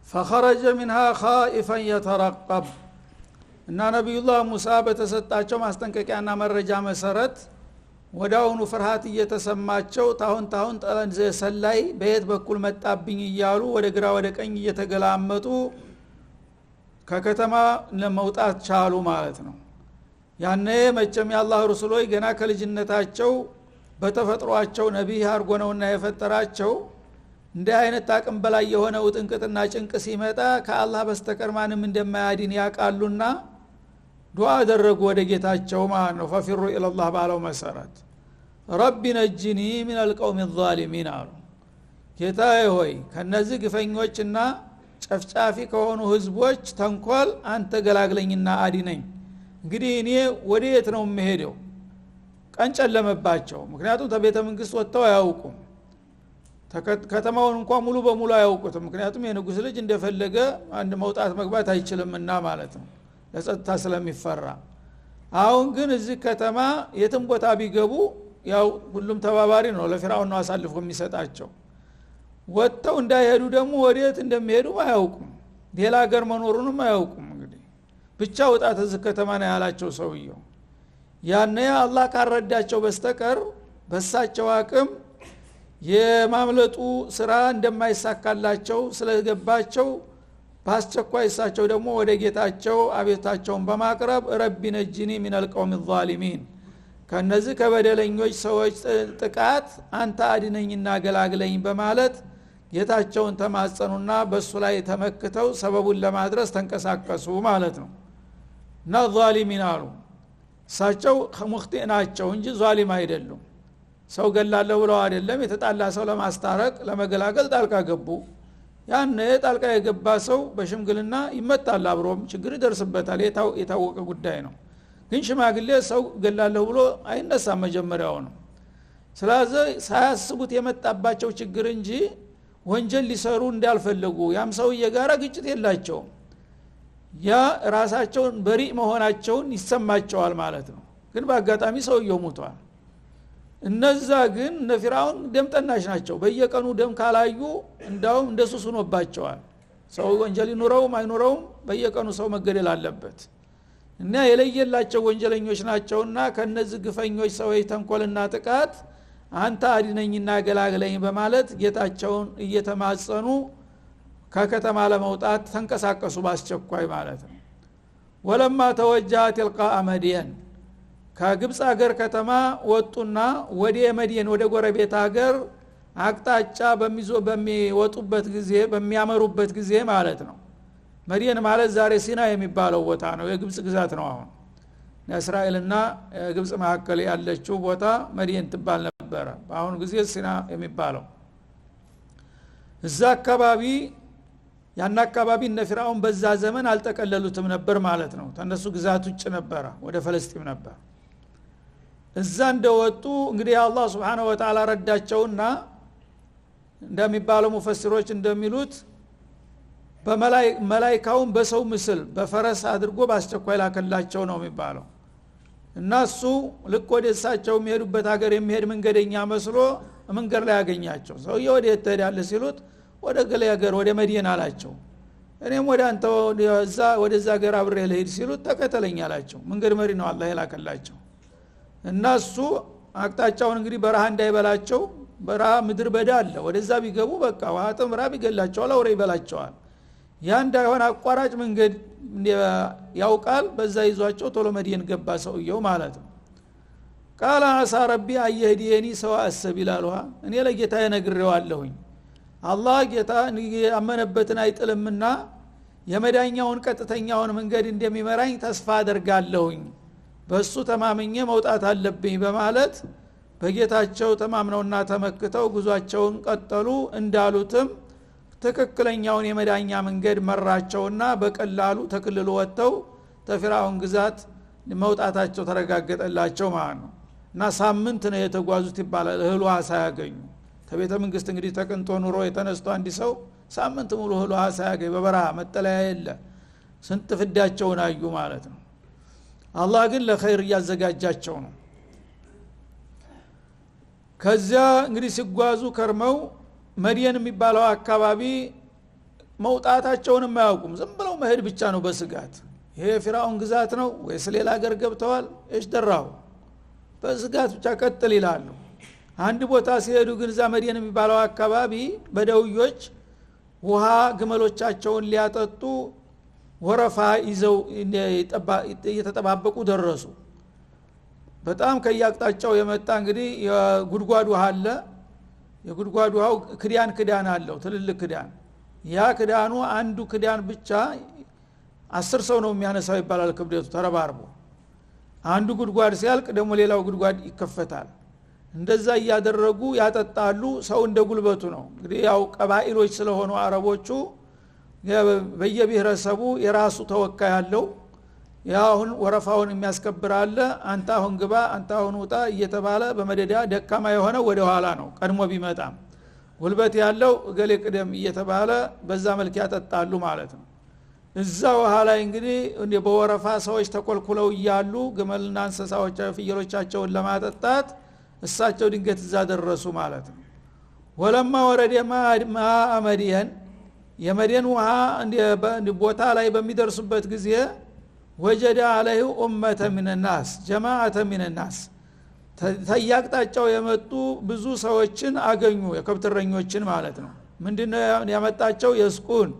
فخرج منها خائفا يترقب እና ነብዩላህ ሙሳ በተሰጣቸው ማስጠንቀቂያና መረጃ መሰረት ወዳውኑ ፍርሃት እየተሰማቸው ታሁን ጠለንዘ ሰላይ በየት በኩል መጣብኝ እያሉ ወደ ግራ ወደ ቀኝ እየተገላመጡ ከከተማ ለመውጣት ቻሉ ማለት ነው። ያኔ መቼም የአላህ ረሱሎች ገና ከልጅነታቸው በተፈጥሯቸው ነብይ አርጎ ነውና የፈጠራቸው እንደ አይነት አቅም በላይ የሆነ ውጥንቅጥና ጭንቅ ሲመጣ ከአላህ በስተቀር ማንም እንደማያድን ያቃሉና ዱዓ አደረጉ ወደ ጌታቸው ማለት ነው። ፈፊሩ ኢላላህ ባለው መሰረት ረቢ ነጅኒ ሚን አልቀውም الظالمين አሉ። ጌታዬ ሆይ ከነዚህ ግፈኞችና ጨፍጫፊ ከሆኑ ህዝቦች ተንኮል አንተ ገላግለኝና አዲነኝ። እንግዲህ እኔ ወዴት ነው የምሄደው? ቀን ጨለመባቸው። ምክንያቱም ተቤተ መንግስት ወጥተው አያውቁም። ከተማውን እንኳን ሙሉ በሙሉ አያውቁትም። ምክንያቱም የንጉስ ልጅ እንደፈለገ አንድ መውጣት መግባት አይችልምና ማለት ነው፣ ለጸጥታ ስለሚፈራ። አሁን ግን እዚህ ከተማ የትም ቦታ ቢገቡ ያው ሁሉም ተባባሪ ነው፣ ለፊርዓውን ነው አሳልፎ የሚሰጣቸው። ወጥተው እንዳይሄዱ ደግሞ ወዴት እንደሚሄዱ አያውቁም፣ ሌላ ሀገር መኖሩንም አያውቁም። እንግዲህ ብቻ ወጣት እዚህ ከተማ ነው ያላቸው ሰውየው። ያኔ አላህ ካረዳቸው በስተቀር በሳቸው አቅም የማምለጡ ስራ እንደማይሳካላቸው ስለገባቸው በአስቸኳይ እሳቸው ደግሞ ወደ ጌታቸው አቤታቸውን በማቅረብ ረቢ ነጅኒ ሚነል ቀውም الظالمين ከነዚህ ከበደለኞች ሰዎች ጥቃት አንተ አድነኝና ገላግለኝ በማለት ጌታቸውን ተማጸኑና በሱ ላይ ተመክተው ሰበቡን ለማድረስ ተንቀሳቀሱ ማለት ነው። እና ዛሊሚን አሉ። እሳቸው ሙኽጢእ ናቸው እንጂ ዛሊም አይደሉም። ሰው ገላለሁ ብለው አይደለም፣ የተጣላ ሰው ለማስታረቅ ለመገላገል ጣልቃ ገቡ። ያኔ ጣልቃ የገባ ሰው በሽምግልና ይመታል፣ አብሮም ችግር ይደርስበታል፣ የታወቀ ጉዳይ ነው። ግን ሽማግሌ ሰው ገላለሁ ብሎ አይነሳም መጀመሪያው ነው። ስለዚህ ሳያስቡት የመጣባቸው ችግር እንጂ ወንጀል ሊሰሩ እንዳልፈለጉ ያም ሰውዬ ጋራ ግጭት የላቸውም። ያ ራሳቸውን በሪእ መሆናቸውን ይሰማቸዋል ማለት ነው። ግን በአጋጣሚ ሰውየው ሞቷል። እነዛ ግን ነፊራውን ደም ጠናሽ ናቸው። በየቀኑ ደም ካላዩ እንዳውም እንደሱስ ሆኖባቸዋል። ሰው ወንጀል ይኖረውም አይኖረውም በየቀኑ ሰው መገደል አለበት። እና የለየላቸው ወንጀለኞች ናቸውና ከነዚህ ግፈኞች ሰዎች ተንኮልና ጥቃት አንተ አድነኝና ገላግለኝ በማለት ጌታቸውን እየተማጸኑ ከከተማ ለመውጣት ተንቀሳቀሱ ባስቸኳይ ማለት ነው። ወለማ ተወጀሀ ተልቃአ መድየን ከግብጽ ሀገር ከተማ ወጡና ወደ መድየን ወደ ጎረቤት ሀገር አቅጣጫ በሚወጡበት ጊዜ በሚያመሩበት ጊዜ ማለት ነው። መድየን ማለት ዛሬ ሲና የሚባለው ቦታ ነው፣ የግብጽ ግዛት ነው። አሁን እስራኤልና ግብጽ መካከል ያለችው ቦታ መድየን ትባል ነበር። በአሁን ጊዜ ሲና የሚባለው እዛ አካባቢ ያን አካባቢ እነ ፊርዓውን በዛ ዘመን አልተቀለሉትም ነበር ማለት ነው። ተነሱ ግዛት ውጭ ነበር፣ ወደ ፍልስጤም ነበር። እዛ እንደወጡ እንግዲህ አላህ Subhanahu Wa Ta'ala ረዳቸውና እንደሚባለው ሙፈሲሮች እንደሚሉት በመላእክታውን በሰው ምስል በፈረስ አድርጎ ባስቸኳይ ላከላቸው ነው የሚባለው። እናሱ ልክ ወደ እሳቸው የሚሄዱበት ሀገር የሚሄድ መንገደኛ መስሎ መንገድ ላይ ያገኛቸው። ሰውየው ወደ ተዳለ ሲሉት ወደ ገሌ ሀገር ወደ መድየን አላቸው። እኔም ወደ አንተ ወደዛ ሀገር አብሬ ልሄድ ሲሉት ተከተለኝ አላቸው። መንገድ መሪ ነው አላህ የላከላቸው። እናሱ አቅጣጫውን እንግዲህ በረሃ እንዳይበላቸው፣ በረሃ ምድር በዳ አለ፣ ወደዛ ቢገቡ በቃ ዋጥም ራብ ይገላቸዋል፣ አውሬ ይበላቸዋል። ያ እንዳይሆን አቋራጭ መንገድ ያውቃል። በዛ ይዟቸው ቶሎ መድየን ገባ ሰውየው ማለት ነው። ቃል አሳ ረቢ አየህዲየኒ ሰዋአ ሰቢል አልዋ። እኔ ለጌታዬ ነግሬዋለሁኝ አላህ ጌታ ያመነበትን አይጥልምና የመዳኛውን ቀጥተኛውን መንገድ እንደሚመራኝ ተስፋ አደርጋለሁኝ፣ በሱ ተማምኜ መውጣት አለብኝ በማለት በጌታቸው ተማምነውና ተመክተው ጉዟቸውን ቀጠሉ። እንዳሉትም ትክክለኛውን የመዳኛ መንገድ መራቸውና በቀላሉ ተክልሉ ወጥተው ተፊራውን ግዛት መውጣታቸው ተረጋገጠላቸው ማለት ነው። እና ሳምንት ነው የተጓዙት ይባላል እህል ውሃ ሳያገኙ። ከቤተ መንግስት እንግዲህ ተቀንጦ ኑሮ የተነስቶ አንዲ ሰው ሳምንት ሙሉ እህል ውሃ ሳያገኝ በበረሃ መጠለያ የለ ስንት ፍዳቸውን አዩ ማለት ነው። አላህ ግን ለኸይር ያዘጋጃቸው ነው። ከዚያ እንግዲህ ሲጓዙ ከርመው መድየን የሚባለው አካባቢ መውጣታቸውንም አያውቁም ዝም ብለው መሄድ ብቻ ነው በስጋት ይሄ ፊራውን ግዛት ነው ወይስ ሌላ ሀገር ገብተዋል እሺ ደራው በስጋት ብቻ ቀጥል ይላሉ አንድ ቦታ ሲሄዱ ግን መዲና የሚባለው አካባቢ በደውዮች ውሃ ግመሎቻቸውን ሊያጠጡ ወረፋ ይዘው እየተጠባበቁ ደረሱ በጣም ከያቅጣጫው የመጣ እንግዲህ የጉድጓድ ውሃ አለ የጉድጓድ ውሃው ክዳን አለው ትልልቅ ክዳን ያ ክዳኑ አንዱ ክዳን ብቻ 10 ሰው ነው የሚያነሳው ይባላል ክብደቱ ተረባርቦ አንዱ ጉድጓድ ሲያልቅ ደግሞ ሌላው ጉድጓድ ይከፈታል እንደዛ ያደረጉ ያጠጣሉ ሰው እንደ ጉልበቱ ነው እንግዲህ ያው ቀባኢሎች ስለሆኑ አረቦቹ በየብሔረሰቡ የራሱ ተወካይ ያለው ያሁን ወረፋውን የሚያስከብራለ አንተ አሁን ግባ አንተ አሁን ውጣ እየተባለ በመደዳ ደካማ የሆነ ወደ ኋላ ነው ቀድሞ ቢመጣም ጉልበት ያለው እገሌ ቅደም እየተባለ በዛ መልክ ያጠጣሉ ማለት ነው እዛ ውሃ ላይ እንግዲህ በወረፋ ሰዎች ተቆልኩለው እያሉ ግመልና እንስሳዎች ፍየሎቻቸውን ለማጠጣት እሳቸው ድንገት እዛ ደረሱ ማለት ነው ወለማ ወረደ መድየን የመድየን ውሃ ቦታ ላይ በሚደርሱበት ጊዜ ወጀደ عليه امه من الناس جماعه من الناس ተያቅጣጫው የመጡ ብዙ ሰዎችን አገኙ የከብትረኞችን ማለት ነው ምንድነው ያመጣቸው የስቁን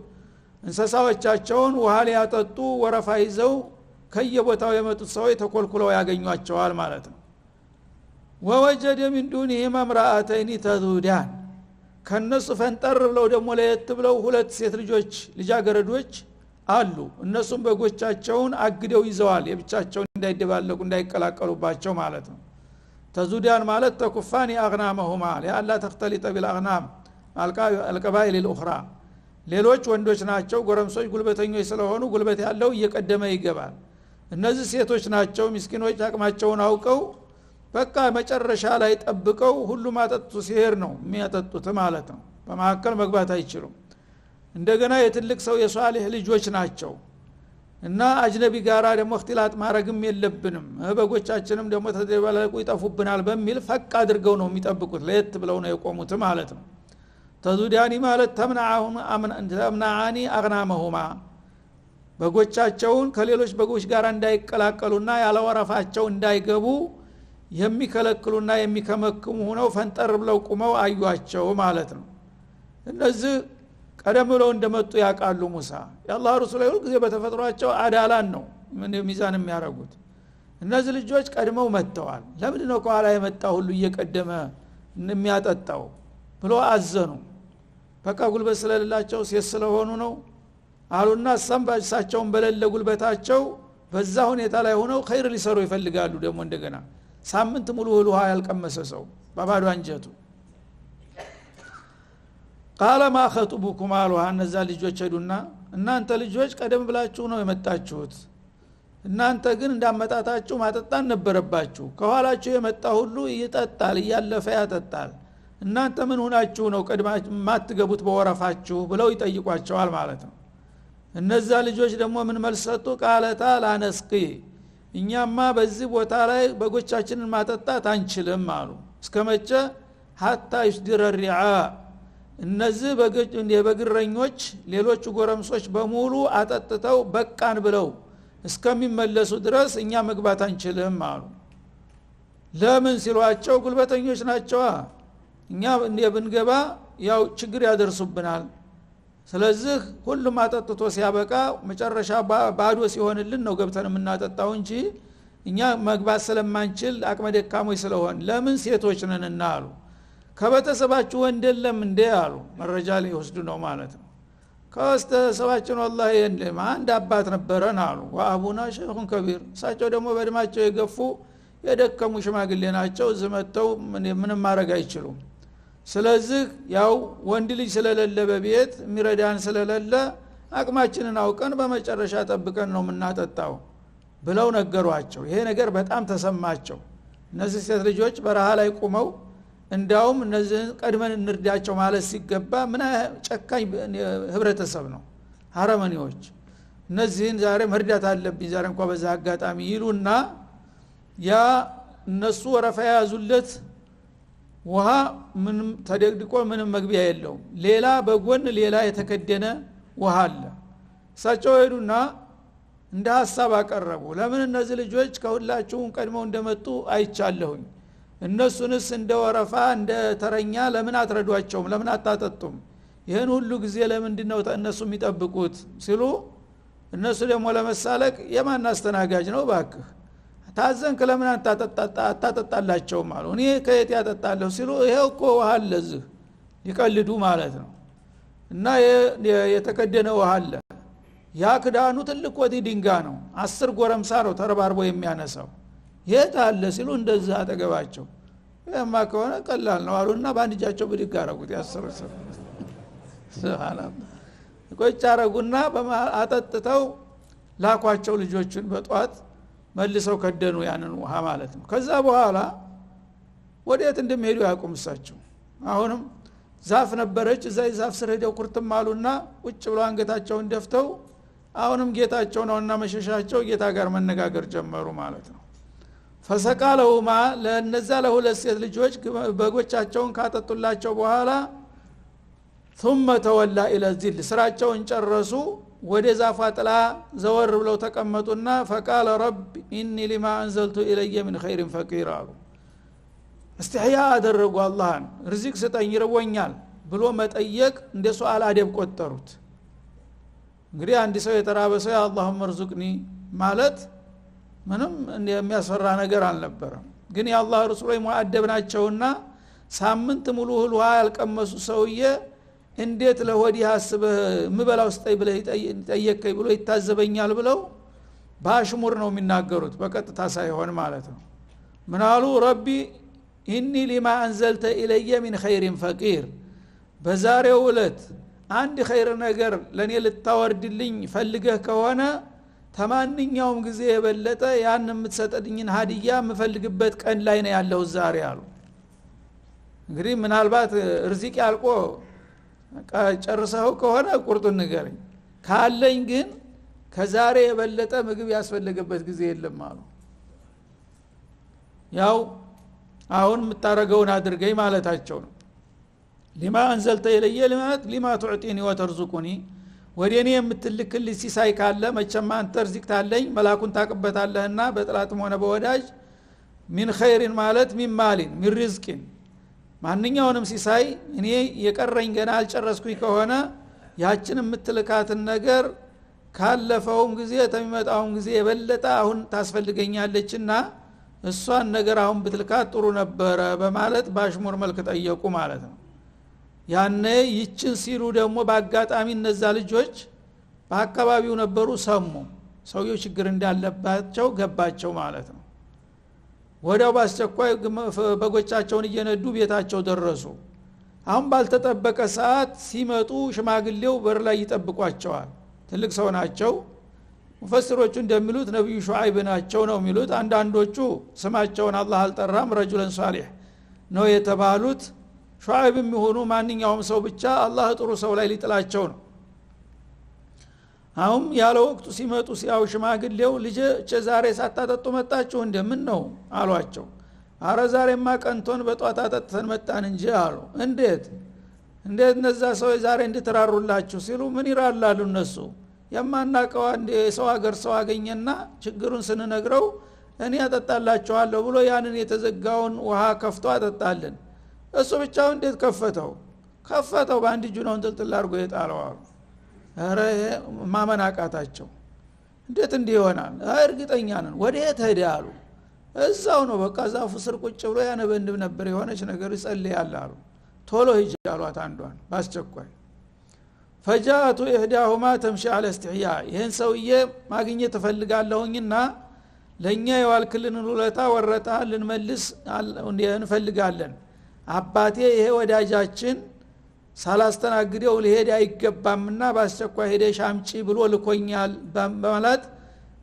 እንስሳዎቻቸውን ውሃ ሊያጠጡ ወረፋ ይዘው ከየቦታው የመጡት ሰዎች ተኮልኩለው ያገኟቸዋል ማለት ነው ወወጀደ من دونهم امرأتين تذودان ከነሱ ፈንጠር ብለው ደግሞ ለየት ብለው ሁለት ሴት ልጆች ልጃገረዶች አሉ እነሱም በጎቻቸውን አግደው ይዘዋል የብቻቸውን እንዳይደባለቁ እንዳይቀላቀሉባቸው ማለት ነው ተዙዳን ማለት ተኩፋኒ አግናመሁማ ለአላ ተختلط بالاغنام القبائل الاخرى ሌሎች ወንዶች ናቸው ጎረምሶች ጉልበተኞች ስለሆኑ ጉልበት ያለው እየቀደመ ይገባል እነዚህ ሴቶች ናቸው ምስኪኖች አቅማቸውን አውቀው በቃ መጨረሻ ላይ ጠብቀው ሁሉም አጠጡ ሲሄር ነው የሚያጠጡት ማለት ነው በመሐከል መግባት አይችሉም እንደገና የትልቅ ሰው የሷሊህ ልጆች ናቸው እና አጅነቢ ጋራ ደግሞ እክትላጥ ማረግም የለብንም በጎቻችንም ደግሞ ተደባለቁ ይጠፉብናል በሚል ፈቅ አድርገው ነው የሚጠብቁት ለየት ብለው ነው የቆሙት ማለት ነው ተዙዳኒ ማለት ተምናዓኒ አግናመሁማ በጎቻቸውን ከሌሎች በጎች ጋር እንዳይቀላቀሉና ያለ ወረፋቸው እንዳይገቡ የሚከለክሉና የሚከመክሙ ሆነው ፈንጠር ብለው ቁመው አዩአቸው ማለት ነው እነዚህ ቀደም ብለው እንደመጡ ያቃሉ ሙሳ የአላህ ረሱል ሁሉ ጊዜ በተፈጥሯቸው አዳላን ነው ምን ሚዛን የሚያረጉት እነዚህ ልጆች ቀድመው መጥተዋል ለምን ነው ከኋላ የመጣው ሁሉ እየቀደመ የሚያጠጣው ብሎ አዘኑ በቃ ጉልበት ስለሌላቸው ሴት ስለሆኑ ነው አሉና ሰምባሳቸውን በለለ ጉልበታቸው በዛ ሁኔታ ላይ ሆነው ኸይር ሊሰሩ ይፈልጋሉ ደግሞ እንደገና ሳምንት ሙሉ ውሃ ያልቀመሰ ሰው በባዶ አንጀቱ قال ما خطبكم አሉሃ እነዛ ልጆች ሄዱና እናንተ ልጆች ቀደም ብላችሁ ነው የመጣችሁት እናንተ ግን እንዳመጣጣችሁ ማጠጣን ነበረባችሁ ከኋላችሁ የመጣ ሁሉ ይጠጣል ያለፈ ያጠጣል እናንተ ምን ሆናችሁ ነው ቀድማችሁ ማትገቡት በወረፋችሁ ብለው ይጠይቋቸዋል ማለት ነው እነዛ ልጆች ደግሞ ምን መልሰጡ ቃለታ ላነስቂ እኛማ በዚህ ቦታ ላይ በጎቻችንን ማጠጣት አንችልም አሉ እስከመቼ hatta ይስድረ الرعا እነዚህ በግረኞች ሌሎች ጎረምሶች በሙሉ አጠጥተው በቃን ብለው እስከሚመለሱ ድረስ እኛ መግባት አንችልም አሉ ለምን ሲሏቸው ጉልበተኞች ናቸው እኛ ብንገባ ያው ችግር ያደርሱብናል ስለዚህ ሁሉም አጠጥቶ ሲያበቃ መጨረሻ ባዶ ሲሆንልን ነው ገብተን የምናጠጣው እንጂ እኛ መግባት ስለማንችል አቅመ ደካሞች ስለሆን ለምን ሴቶች ነንና አሉ ከበተሰባችሁ ወንደለም እንደ አሉ መረጃ ላይ ወስዱ ነው ማለት ነው ከበተሰባችን والله የለም አንድ አባት ነበረን አሉ ወአቡና ሸይኹን ከቢር እሳቸው ደግሞ በእድማቸው የገፉ የደከሙ ሽማግሌ ናቸው ዝመተው ምንም ማድረግ አይችሉም ስለዚህ ያው ወንድ ልጅ ስለሌለ በቤት ሚረዳን ስለሌለ አቅማችንን አውቀን በመጨረሻ ጠብቀን ነው የምናጠጣው ብለው ነገሯቸው ይሄ ነገር በጣም ተሰማቸው እነዚህ ሴት ልጆች በረሃ ላይ ቆመው እንዳውም እነዚህ ቀድመን እንርዳቸው ማለት ሲገባ ምን ጨካኝ ህብረተሰብ ነው አረመኔዎች እነዚህን ዛሬ መርዳት አለብኝ ዛሬ እንኳን በዛ አጋጣሚ ይሉና ያ እነሱ ወረፋ ያዙለት ውሃ ምንም ተደግድቆ ምንም መግቢያ የለውም ሌላ በጎን ሌላ የተከደነ ውሃ አለ እሳቸው ሄዱና እንደ ሐሳብ አቀረቡ ለምን እነዚህ ልጆች ከሁላችሁም ቀድመው እንደመጡ አይቻለሁኝ እነሱንስ እንደ ወረፋ እንደ ተረኛ ለምን አትረዷቸውም ለምን አታጠጡም ይሄን ሁሉ ጊዜ ለምንድነው እነሱ የሚጠብቁት ሲሉ እነሱ ደግሞ ለመሳለቅ የማን አስተናጋጅ ነው ባክህ ታዘንክ ለምን አታጠጣላቸው ማለት እኔ ከየት ያጠጣለሁ ሲሉ ይሄው እኮ ውሃ አለ እዚህ ይቀልዱ ማለት ነው እና የተከደነ ውሃ አለ ያ ክዳኑ ትልቅ ወዲ ድንጋ ነው 10 ጎረምሳ ነው ተረባርቦ የሚያነሳው የት አለ ሲሉ እንደዛ አጠገባቸው ያማ ከሆነ ቀላል ነው አሉና ባንድ እጃቸው ብድግ አረጉት ያሰረሰው ሱብሃንአላህ ቆጭ አረጉና አጠጥተው ላኳቸው ልጆችን በጧት መልሰው ከደኑ ያንን ውሃ ማለት ነው ከዛ በኋላ ወዴት እንደሚሄዱ ያቆምሳቸው አሁንም ዛፍ ነበረች እዛ ዛፍ ስር ሄደው ኩርትም አሉና ቁጭ ብለው አንገታቸውን ደፍተው አሁንም ጌታቸው ነውና መሸሻቸው ጌታ ጋር መነጋገር ጀመሩ ማለት ነው ፈሰቃለውማ ለነዛ ለሁለት ሴት ልጆች በጎቻቸውን ካጠጡላቸው በኋላ ثم تولى الى الذل ስራቸውን ጨረሱ ወደ ዛፏ ጥላ ዘወር ብለው ተቀመጡና فقال رب اني لما انزلت الي من خير فقير አሉ استحياء አደረጉ አላህን ርዝቅ ስጠኝ ይርቦኛል ብሎ መጠየቅ እንደ ሱአል አደብ ቆጠሩት እንግዲህ አንድ ሰው የተራበ ሰው አላሁም እርዝቅኒ ማለት ምንም የሚያስፈራ ነገር አልነበረም ግን የአላህ ረሱሎች ሙአደብ ናቸውና ሳምንት ሙሉ ውሃ ያልቀመሱ ሰውዬ እንዴት ለሆዲ አስበህ ምበላው ስጠይ ብለህ ጠየቀኝ ብሎ ይታዘበኛል ብለው ባሽሙር ነው የሚናገሩት በቀጥታ ሳይሆን ማለት ነው ምናሉ ረቢ ኢኒ ሊማ አንዘልተ ኢለየ ሚን ኸይሪን ፈቂር በዛሬው ዕለት አንድ ኸይር ነገር ለኔ ልታወርድልኝ ፈልገህ ከሆነ ተማንኛውም ጊዜ የበለጠ ያን የምትሰጠኝን ሀዲያ የምፈልግበት ቀን ላይ ነው ያለው ዛሬ አሉ እንግዲህ ምናልባት ርዝቅ ያልቆ ጨርሰው ከሆነ ቁርጡን ንገረኝ ካለኝ ግን ከዛሬ የበለጠ ምግብ ያስፈልገበት ጊዜ የለም አሉ ያው አሁን የምታረገውን አድርገኝ ማለታቸው ነው ሊማ አንዘልተ ኢለየ ሊማ ትዕጢኒ ወተርዙቁኒ ወደኔ የምትልክልኝ ሲሳይ ካለ መቸማ አንተ ርዝቅ ታለኝ መላኩን ታቀበታለህና በጥላትም ሆነ በወዳጅ ሚን ኸይሪን ማለት ሚን ማሊን ሚን ሪዝቂን ማንኛውንም ሲሳይ እኔ የቀረኝ ገና አልጨረስኩኝ ከሆነ ያችን የምትልካትን ነገር ካለፈውም ጊዜ ተሚመጣውም ጊዜ የበለጠ አሁን ታስፈልገኛለችና እሷን ነገር አሁን ብትልካት ጥሩ ነበረ በማለት ባሽሙር መልክ ጠየቁ ማለት ነው ያኔ ይችን ሲሉ ደግሞ በአጋጣሚ እነዛ ልጆች በአካባቢው ነበሩ ሰሙ ሰውየው ችግር እንዳለባቸው ገባቸው ማለት ነው ወዲያው ባስቸኳይ በጎቻቸውን እየነዱ ቤታቸው ደረሱ አሁን ባልተጠበቀ ሰዓት ሲመጡ ሽማግሌው በር ላይ ይጠብቋቸዋል ትልቅ ሰው ናቸው ሙፈስሮቹ እንደሚሉት ነብዩ ሹዓይብ ናቸው ነው የሚሉት አንዳንዶቹ ስማቸውን አላህ አልጠራም ረጁለን ሷሊህ ነው የተባሉት ሹዓይብም ይሁኑ ማንኛውም ሰው ብቻ አላህ ጥሩ ሰው ላይ ሊጥላቸው ነው አሁን ያለ ወቅቱ ሲመጡ ሲያው ሽማግሌው ልጅ ዛሬ ሳታጠጡ መጣችሁ እንደምን ነው አሏቸው አረ ዛሬማ ቀንቶን በጧት አጠጥተን መጣን እንጂ አሉ እንዴት እነዛ ሰው ዛሬ እንድትራሩላችሁ ሲሉ ምን ይራላሉ እነሱ የማናቀው አንድ ሰው ሀገር ሰው አገኘና ችግሩን ስንነግረው እኔ አጠጣላችኋለሁ ብሎ ያንን የተዘጋውን ውሃ ከፍቶ አጠጣልን እሱ ብቻው እንዴት ከፈተው በአንድ እጁ ነው እንጥልጥል አድርጎ የጣለው አሉ አረ ማመናቃታቸው እንዴት እንዲህ ይሆናል እርግጠኛ ነን ወዴት ሄደ አሉ እዛው ነው በቃ ዛፉ ስር ቁጭ ብሎ ያነበንድብ ነበር የሆነች ነገር ይጸልያል አሉ ቶሎ ሂጅ አሏት አንዷን ባስቸኳይ ፈጃቱ ኢህዳሁማ ተምሺ አለ استحياء ይሄን ሰውዬ ማግኘት ተፈልጋለሁኝና ለኛ የዋልክልን ውለታ ወረታ ልንመልስ እንፈልጋለን አባቴ ይሄ ወዳጃችን ሳላስተናግደው ሊሄድ አይገባምና ባስቸኳይ ሄደ ሻምጪ ብሎ ልኮኛል በማለት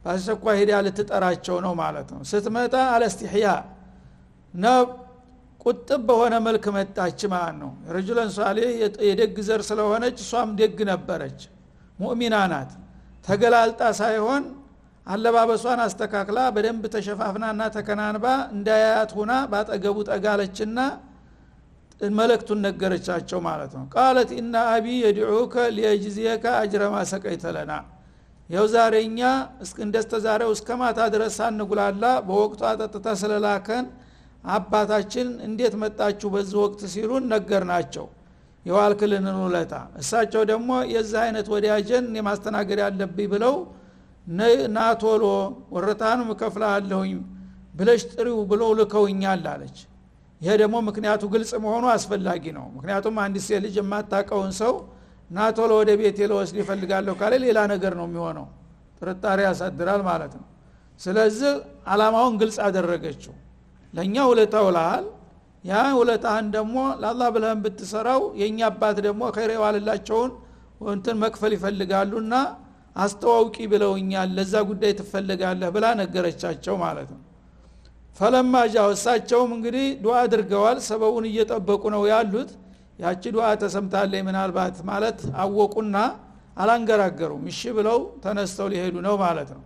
ባስቸኳይ ሄደ ልትጠራቸው ነው ማለት ነው ስትመጣ አለ استحياء ነው ቁጥብ በሆነ መልክ መጣች ማለት ነው ረጁላን ሷሊህ የደግ ዘር ስለሆነች እሷም ደግ ነበረች ሙእሚና ናት ተገላልጣ ሳይሆን አለባበሷን አስተካክላ በደንብ ተሸፋፍናና ተከናንባ እንዳያያት ሆና ባጠገቡ ጠጋለችና መልእክቱን ነገረቻቸው ማለት ነው። ቃለት ኢነ አቢ የድዑከ ሊየጅዚየከ አጅረ ማ ሰቀይተ ለና ያው ዛሬኛ እንደስተዛሬው እስከማታ ድረስ አንጉላላ በወቅቱ አጠጥታ ስለላከን አባታችን እንዴት መጣችሁ በዚህ ወቅት ሲሉን ነገርናቸው የዋልክልን ውለታ። እሳቸው ደግሞ የዚህ አይነት ወዲያጀን የማስተናገድ ያለብኝ ብለው ናቶሎ ወረታንም ከፍላለሁኝ ብለሽ ጥሪው ብለው ልከውኛል አለች። ይሄ ደግሞ ምክንያቱ ግልጽ መሆኑ አስፈላጊ ነው። ምክንያቱም አንድ ሴት ልጅ የማታቀውን ሰው ናቶሎ ወደ ቤት ለወስድ ይፈልጋለሁ ካለ ሌላ ነገር ነው የሚሆነው፣ ጥርጣሬ ያሳድራል ማለት ነው። ስለዚህ አላማውን ግልጽ አደረገችው። ለኛ ውለታ ውለሃል፣ ያ ውለታህን ደግሞ ለአላህ ብለህም ብትሰራው የኛ አባት ደግሞ ኸይር የዋለላቸውን እንትን መክፈል ይፈልጋሉና አስተዋውቂ ብለውኛል፣ ለዛ ጉዳይ ትፈልጋለህ ብላ ነገረቻቸው ማለት ነው። ፈለማ ጃው እሳቸውም እንግዲህ ዱዓ አድርገዋል፣ ሰበቡን እየጠበቁ ነው ያሉት። ያቺ ዱዓ ተሰምታለች ምናልባት ማለት አወቁና አላንገራገሩም፣ እሺ ብለው ተነስተው ሊሄዱ ነው ማለት ነው።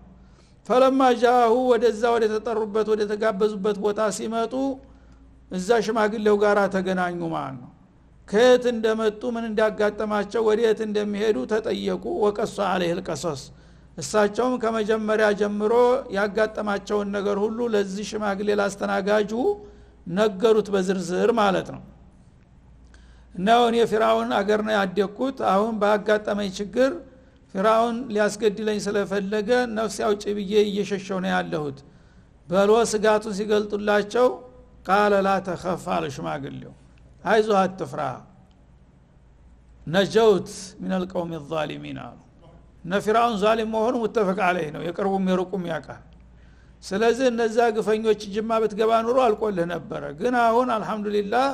ፈለማ ጃሁ ወደዛ ወደ ተጠሩበት ወደ ተጋበዙበት ቦታ ሲመጡ እዛ ሽማግሌው ጋር ተገናኙ ማለት ነው። ከየት እንደመጡ ምን እንዳጋጠማቸው ወዴት እንደሚሄዱ ተጠየቁ። ወቀሷ عليه القصص እሳቸውም ከመጀመሪያ ጀምሮ ያጋጠማቸውን ነገር ሁሉ ለዚህ ሽማግሌ ላስተናጋጁ ነገሩት በዝርዝር ማለት ነው። እና ወኔ ፊራውን አገር ነው ያደኩት፣ አሁን ባጋጠመኝ ችግር ፊራውን ሊያስገድለኝ ስለፈለገ ነፍስ ያውጭ ብዬ እየሸሸው ነው ያለሁት በሎ ስጋቱን ሲገልጡላቸው ቃለ ላ ተኸፍ አለ ሽማግሌው፣ አይዞህ አትፍራ፣ ነጀውት من القوم الظالمين አሉ። ነፊራውን ዛሊም መሆኑ ሙተፈቅ عليه ነው፣ የቅርቡም የሩቁም ያውቃል። ስለዚህ እነዛ ግፈኞች ጅማ ብትገባ ኑሮ አልቆልህ ነበረ፣ ግን አሁን አልহামዱሊላህ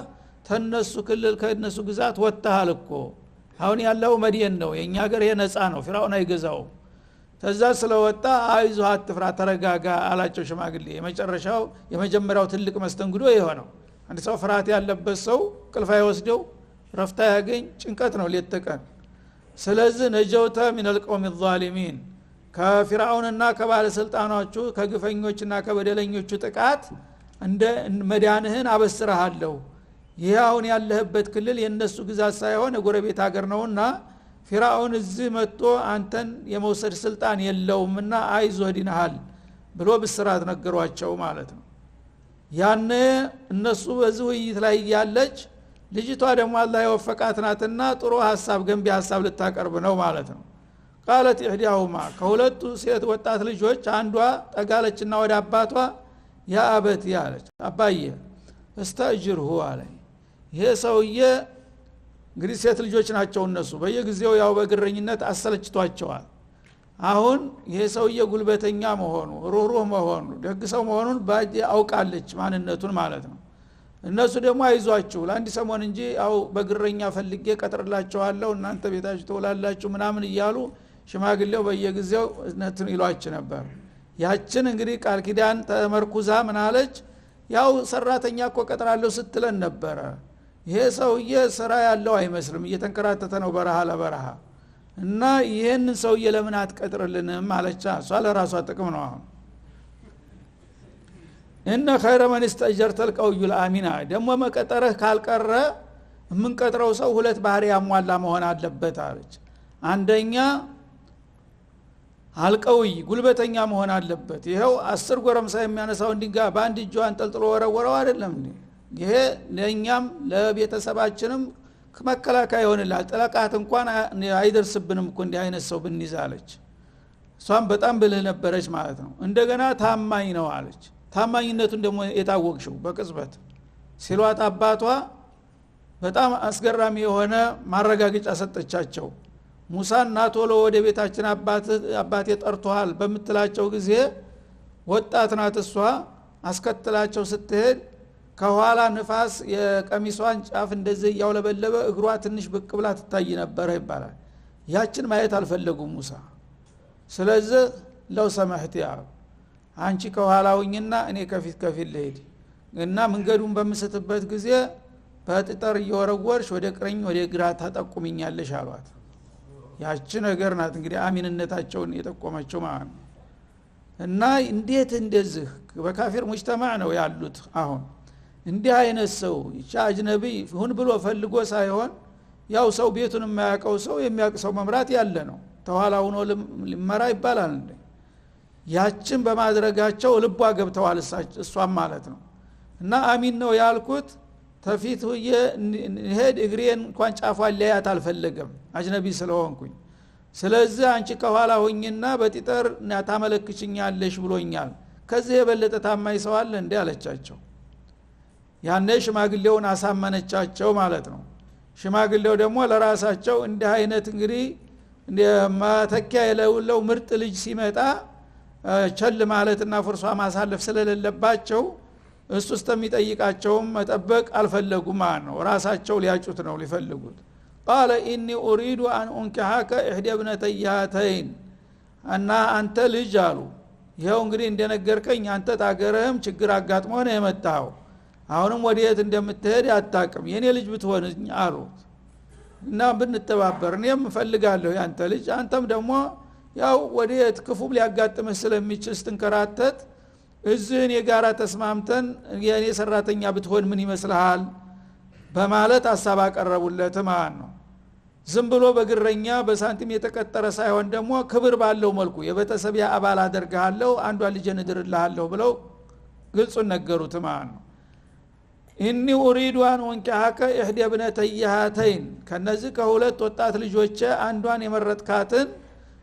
ተነሱ ክልል ከነሱ ግዛት ወጣሃል እኮ። አሁን ያለው መዲን ነው፣ የኛ ሀገር የነፃ ነው፣ ፊራውን አይገዛው። ተዛ ስለወጣ አይዞህ አትፍራ ተረጋጋ አላቸው ሽማግሌ። የመጀመሪያው ትልቅ መስተንግዶ የሆነው አንድ ሰው ፍርሃት ያለበት ሰው ቅልፋ ይወስደው ረፍታ ያገኝ ጭንቀት ነው ሌት ተቀን። ስለዚህ ነጀውተ من القوم الظالمين ከፊራውንና ከባለስልጣኖቹ ከግፈኞችና ከበደለኞቹ ጥቃት እንደ መዳንህን አበስረሃለሁ። ይህ አሁን ያለህበት ክልል የነሱ ግዛት ሳይሆን የጎረቤት ሀገር ነውና ፊራውን እዚህ መጥቶ አንተን የመውሰድ ስልጣን የለውምና አይዞህ ዲናሃል ብሎ ብስራት ነገሯቸው ማለት ነው። ያኔ እነሱ በዚህ ውይይት ላይ ያለች ልጅቷ ደግሞ አላህ የወፈቃት ናትና ጥሩ ሐሳብ ገንቢ ሐሳብ ልታቀርብ ነው ማለት ነው። ቃለት ኢህዲያሁማ ከሁለቱ ሴት ወጣት ልጆች አንዷ ጠጋለችና ወደ አባቷ ያ አበቲ አለች፣ አባዬ እስተእጅርሁ አለኝ። ይሄ ሰውዬ እንግዲህ ሴት ልጆች ናቸው እነሱ በየጊዜው ያው በግረኝነት አሰለችቷቸዋል። አሁን ይሄ ሰውዬ ጉልበተኛ መሆኑ ሩህሩህ መሆኑ ደግ ሰው መሆኑን ባጅ አውቃለች ማንነቱን ማለት ነው። እነሱ ደግሞ አይዟችሁ ለአንድ ሰሞን እንጂ ያው በግረኛ ፈልጌ ቀጥርላችኋለሁ እናንተ ቤታችሁ ተውላላችሁ ምናምን እያሉ ሽማግሌው በየጊዜው እንትን ይሏች ነበር። ያችን እንግዲህ ቃል ኪዳን ተመርኩዛ ምን አለች፣ ያው ሰራተኛ እኮ ቀጥራለሁ ስትለን ነበረ፣ ይሄ ሰውዬ ስራ ያለው አይመስልም እየተንከራተተ ነው በረሃ ለበረሃ እና ይሄን ሰውዬ ለምን አትቀጥርልንም አለቻ። እሷ ለራሷ ጥቅም ነው። አሁን እነ خير من استاجرت القوي الامين ደግሞ መቀጠርህ ካልቀረ የምንቀጥረው ሰው ሁለት ባህሪ ያሟላ መሆን አለበት አለች። አንደኛ አልቀውይ ጉልበተኛ መሆን አለበት። ይሄው 10 ጎረምሳ የሚያነሳው ድንጋይ በአንድ እጁ አንጠልጥሎ ወረወረው አይደለም እንዴ? ይሄ ለኛም ለቤተሰባችንም መከላከያ ይሆንላል፣ ጥለቃት እንኳን አይደርስብንም እኮ እንዲህ አይነት ሰው ብንይዛለች። እሷም በጣም ብልህ ነበረች ማለት ነው። እንደገና ታማኝ ነው አለች። ታማኝነቱን ደግሞ የታወቅሽው በቅጽበት ሲሏት አባቷ በጣም አስገራሚ የሆነ ማረጋገጫ ሰጠቻቸው። ሙሳና ቶሎ ወደ ቤታችን አባቴ ጠርቷል በመትላቸው ጊዜ ወጣት ናት እሷ። አስከትላቸው ስትሄድ ከኋላ ንፋስ የቀሚሷን ጫፍ እንደዚህ ያውለበለበ እግሯ ትንሽ ብቅ ብላ ትታይ ነበር ይባላል። ያችን ማየት አልፈለጉም ሙሳ። ስለዚህ ለው ሰማህት ያ አንቺ ከኋላውኝና እኔ ከፊት ልሄድ እና መንገዱን በመሰተበት ጊዜ በጥጠር እየወረወርሽ ወደ ቀኝ ወደ ግራ ታጠቁምኛለሽ አሏት። ያቺ ነገር ናት እንግዲህ አሚንነታቸውን የጠቆመችው ማለት ነው። እና እንዴት እንደዚህ በካፊር ሙጅተማዕ ነው ያሉት። አሁን እንዲህ አይነት ሰው አጅነቢ ሁን ብሎ ፈልጎ ሳይሆን ያው ሰው ቤቱን የማያውቀው ሰው የሚያውቅ ሰው መምራት ያለ ነው ተኋላ ሆኖ ሊመራ ይባላል እንዴ ያችን በማድረጋቸው ልቧ ገብተዋል እሷም ማለት ነው እና አሚን ነው ያልኩት ተፊት ሆየ ሄድ እግሬን እንኳን ጫፏን ሊያያት አልፈለገም አጅነቢ ስለሆንኩኝ ስለዚህ አንቺ ከኋላ ሆኝና በጢጠር ታመለክችኛለሽ ብሎኛል ከዚህ የበለጠ ታማኝ ሰው አለ እንዴ አለቻቸው ያኔ ሽማግሌውን አሳመነቻቸው ማለት ነው ሽማግሌው ደግሞ ለራሳቸው እንዲህ አይነት እንግዲህ ማተኪያ የሌለው ምርጥ ልጅ ሲመጣ ቸል ማለትና ፍርሷ ማሳለፍ ስለሌለባቸው እሱ እስከሚጠይቃቸውም መጠበቅ አልፈለጉም ማለት ነው ራሳቸው ሊያጩት ነው ሊፈልጉት قال اني اريد ان انكحك احدى ابنتي هاتين እና አንተ ልጅ አሉ ይሄው እንግዲህ እንደነገርከኝ አንተ ታገረህም ችግር አጋጥሞ ነው የመጣው አሁንም ወዴት እንደምትሄድ አታውቅም የኔ ልጅ ብትሆንኝ አሉት እና ብንተባበር እኔም እፈልጋለሁ ያንተ ልጅ አንተም ደግሞ ያው ወዴት ክፉም ሊያጋጥምህ ስለሚችል ስትንከራተት እዚህን የጋራ ተስማምተን የኔ ሰራተኛ ብትሆን ምን ይመስልሃል በማለት ሐሳብ አቀረቡለት ማለት ነው ዝም ብሎ በግረኛ በሳንቲም የተቀጠረ ሳይሆን ደግሞ ክብር ባለው መልኩ የቤተሰብ አባል አደርጋለሁ አንዷ ልጅ እንድርልሃለሁ ብለው ግልጹን ነገሩት ማለት ነው ኢኒ ኡሪዱ አን ወንከሐከ ኢህዲ ابنتي هاتين ከነዚህ ከሁለት ወጣት ልጆቼ አንዷን የመረጥካትን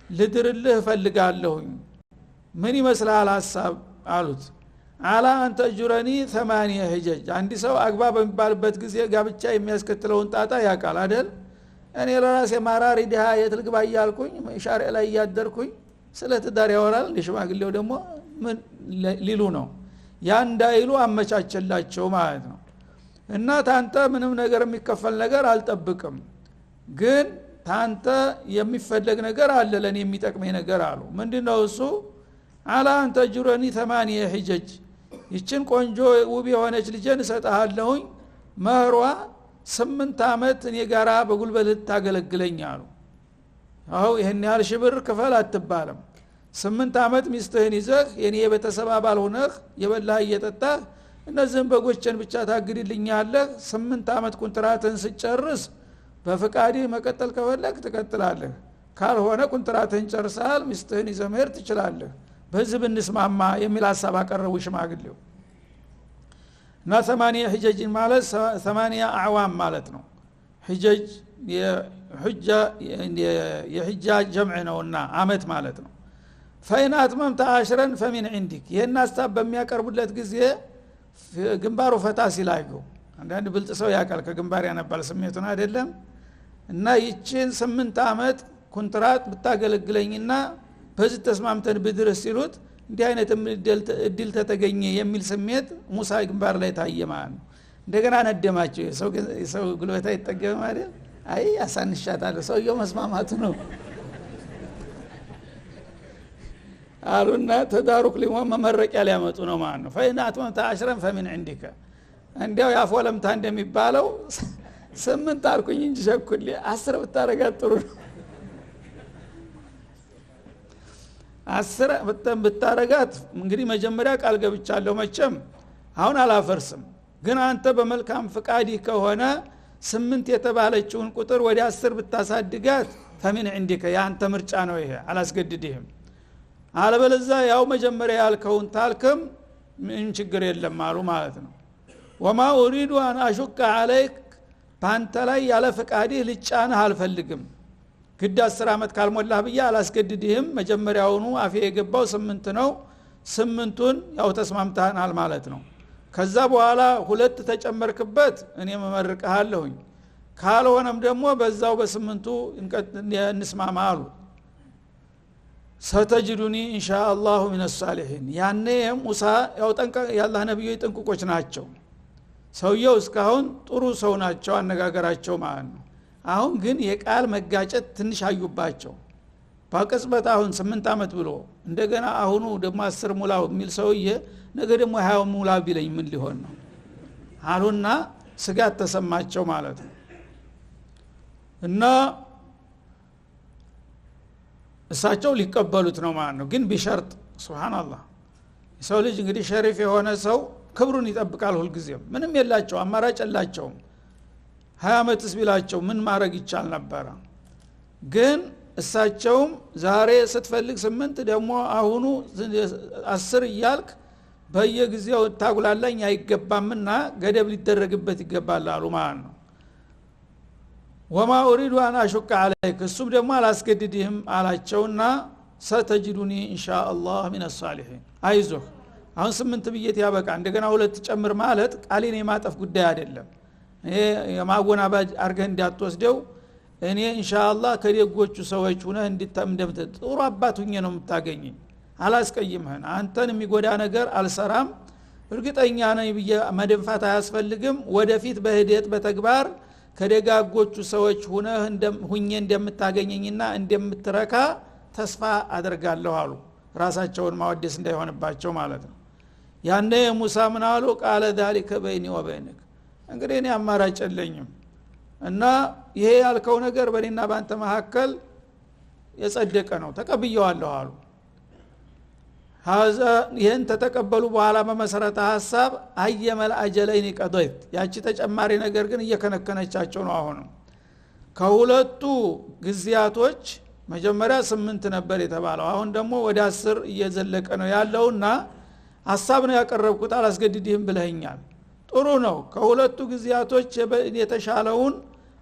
ልድርልህ ፈልጋለሁኝ ምን ይመስላል ሐሳብ አሉት አላ አንተ ጁረኒ 8 ህጀጅ አንዲ ሰው አግባ በሚባልበት ጊዜ ጋብቻ የሚያስከትለውን ጣጣ ያቃል አይደል እኔ ለራሴ ማራሪ ዲሃ የትልግባ ይያልኩኝ ሻሪዕ ላይ ያደርኩኝ ስለ ትዳር ያወራል ለሽማግሌው ደግሞ ምን ሊሉ ነው ያ እንዳይሉ አመቻቸላቸው ማለት ነው እና ታንተ ምንም ነገር የሚከፈል ነገር አልጠብቅም ግን ታንተ የሚፈለግ ነገር አለ ለኔ የሚጠቅመኝ ነገር አሉ ምንድነው እሱ አላ አንተ ጁረኒ 8 ህጀጅ ይችን ቆንጆ ውብ የሆነች ልጅን ሰጣለሁኝ መህሯ 8 አመት እኔ ጋራ በጉልበት ታገለግለኝ አሉ አው ይሄን ያህል ሽብር ክፈል አትባለም 8 አመት ሚስትህን ይዘህ የኔ የቤተሰብ አባል ሆነህ የበላህ እየጠጣህ እነዚህን በጎችን ብቻ ታግድልኛለህ 8 አመት ኮንትራትን ስጨርስ በፍቃዲ መቀጠል ከፈለክ ትቀጥላለህ ካልሆነ ኮንትራትን ጨርሰሃል ሚስትህን ይዘህ መሄድ ትችላለህ በዚህ ብንስማማ የሚል ሐሳብ አቀረቡ ሽማግሌው እና 8 ህጀጅ ማለት 8 አዕዋም ማለት ነው ህጀጅ የህጃ ጀምዕ ነውና አመት ማለት ነው ፈይን አትመምተ 10 فمن عندك ይሄን ሐሳብ በሚያቀርቡለት ጊዜ ግንባሩ ፈታ ሲላየው አንዳንድ ብልጥ ሰው ያቃል ከግንባር ያነባል ስሜቱን አይደለም እና ይችን 8 አመት ኮንትራት ብታገለግለኝና በዚህ ተስማምተን ብድርስ ሲሉት እንዲህ አይነት እድል ተተገኘ የሚል ስሜት ሙሳ ግንባር ላይ ታየ ማለት ነው እንደገና ነደማቸው ሰው ጉልበታ ይጠገም አይደል አይ አሳንሻታለሁ ሰውየው መስማማቱ ነው አሉና ተዳሩክ ሊሞም መመረቂያ ሊያመጡ ነው ማለት ነው ፈይናት ወንታ 10 فمن عندك እንዲያው ያፎለምታ እንደሚባለው 8 አልኩኝ እንጂ ሸኩል 10 ብታረጋት ጥሩ ነው 10 ብታረጋት እንግዲህ መጀመሪያ ቃል ገብቻለሁ መቼም አሁን አላፈርስም ግን አንተ በመልካም ፍቃዲ ከሆነ 8 የተባለችውን ቁጥር ወደ 10 ብታሳድጋት فمن عندك ያንተ ምርጫ ነው ይሄ አላስገድድህም አለበለዛ ያው መጀመሪያ ያልከውን ታልከም ምን ችግር የለም አሉ ማለት ነው وما اريد ان اشق عليك ባንተ ላይ ያለ ፍቃድህ ልጫንህ አልፈልግም ግድ 10 አመት ካልሞላህ ብዬ አላስገድድህም መጀመሪያውኑ አፌ የገባው 8 ነው 8ቱን ያው ተስማምተናል ማለት ነው ከዛ በኋላ 2 ተጨመርክበት እኔ መመርቀሃለሁኝ ካልሆነም ደግሞ በዛው በ8ቱ እንስማማ አሉ ሰተጅዱኒ ኢንሻአላሁ ሚነ ሷሊሂን ያኔ ሙሳ ያው ጠንቀ ያላህ ነብዩ ጥንቁቆች ናቸው ሰውየው እስካሁን ጥሩ ሰው ናቸው አነጋገራቸው ማለት ነው አሁን ግን የቃል መጋጨት ትንሽ አዩባቸው በቅጽበት አሁን 8 አመት ብሎ እንደገና አሁኑ ደግሞ 10 ሙላው የሚል ሰውዬ ነገ ደግሞ 20 ሙላው ቢለኝ ምን ሊሆን ነው አሉና ስጋት ተሰማቸው ማለት ነው እና እሳቸው ሊቀበሉት ነው ማለት ነው ግን ቢሸርጥ ሱብሃንአላህ ሰው ልጅ እንግዲህ ሸሪፍ የሆነ ሰው ክብሩን ይጠብቃል ሁልጊዜም ምንም የላቸው አማራጭ የላቸው 20 አመትስ ቢላቸው ምን ማድረግ ይቻል ነበር ግን እሳቸውም ዛሬ ስትፈልግ 8 ደግሞ አሁኑ 10 እያልክ በየጊዜው ታጉላላኝ አይገባምና ገደብ ሊደረግበት ይገባል አሉ ማለት ነው ወማ ኡሪዱ አን አሹቅ አለይክ እሱም ደግሞ አላስገድድህም አላቸውና ሰተጅዱኒ ኢንሻአላህ ሚነ ሷሊሒን አይዞህ አሁን 8 ብየት ያበቃ እንደገና 2 ጨምር ማለት ቃሌን የማጠፍ ጉዳይ አይደለም ይሄ የማጎናባጅ አርገህ እንዳትወስደው እኔ ኢንሻአላህ ከደጎቹ ሰዎች ሆነ እንድትምደምት ጥሩ አባት ሆኜ ነው የምታገኘኝ አላስቀይምህን አንተን የሚጎዳ ነገር አልሰራም እርግጠኛ ነኝ ብዬ መደንፋት አያስፈልግም ወደፊት በህደት በተግባር ከደጋጎቹ ሰዎች ሁኜ እንደምታገኘኝና እንደምትረካ ተስፋ አደርጋለሁ አሉ ራሳቸውን ማወደስ እንዳይሆንባቸው ማለት ነው ያኔ ሙሳ ምን አሉ ቃለ ذلك بيني وبينك እንግዲህ እኔ አማራጭ የለኝም እና ይሄ ያልከው ነገር በእኔና ባንተ መካከል የጸደቀ ነው ተቀብየዋለሁ አሉ هذا ይሄን ተተቀበሉ በኋላ በመሰረተ ሐሳብ አየመል አጀለይን ቀضይት ያቺ ተጨማሪ ነገር ግን እየከነከነቻቸው ነው አሁን ከሁለቱ ግዚያቶች መጀመሪያ 8 ነበር የተባለው አሁን ደግሞ ወደ 10 እየዘለቀ ነው ያለውና ሐሳብ ነው ያቀረብኩት አላስገድድህም ብለኛል ጥሩ ነው ከሁለቱ ግዚያቶች የተሻለውን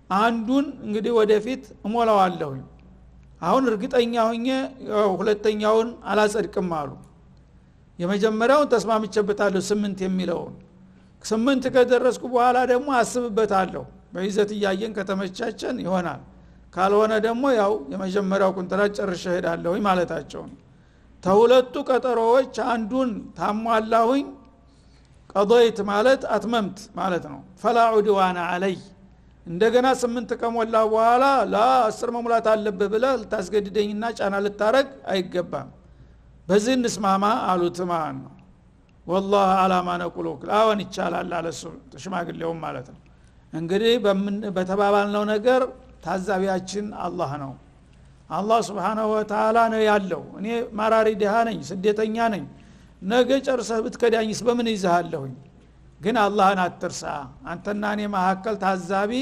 አንዱን እንግዲህ ወደፊት እሞላዋለሁ አሁን እርግጠኛ ሆኜ ሁለተኛውን አላጸድቅም አሉ የመጀመሪያውን ተስማምቼበታለሁ 8 የሚለውን 8 ከደረስኩ በኋላ ደግሞ አስብበታለሁ በይዘት ያየን ከተመቻቸን ይሆናል ካልሆነ ደግሞ ያው የመጀመሪያው ኮንትራት ጨርሼ ሄዳለሁ ማለታቸው ተሁለቱ ቀጠሮዎች አንዱን ታሟላሁኝ ቀضይት ማለት አትመምት ማለት ነው ፈላ ዑድዋና አለይ እንደገና 8 ከሞላ በኋላ ላ 10 መሙላት አለበት ብለህ ልታስገድደኝና ጫና ልታረግ አይገባም በዚህ እንስማማ አሉት ማለት ነው والله على ما نقول አሁን ይቻላል አለሱ ተሽማግሌው ማለት ነው እንግዲህ በተባባልነው ነገር ታዛቢያችን አላህ ነው አላህ Subhanahu Wa Ta'ala ነው ያለው እኔ ማራሪ ደሃ ነኝ ስደተኛ ነኝ ነገ ጨርሰህ ብትከዳኝስ በምን ይዛሃለሁኝ ግን አላህን አትርሳ አንተና እኔ መሐከል ታዛቢ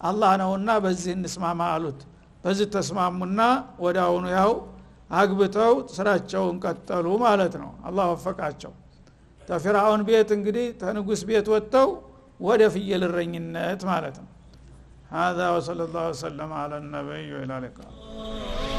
አላህ ነውና በዚህ እንስማማ አሉት በዚህ ተስማሙና ወዳውኑ ያው አግብተው ስራቸውን ቀጠሉ ማለት ነው አላህ ወፈቃቸው ተፍራውን ቤት እንግዲህ ተንጉስ ቤት ወጥተው ወደ ፍየል እረኝነት ማለት ነው هذا وصلى الله وسلم على النبي وعلى اله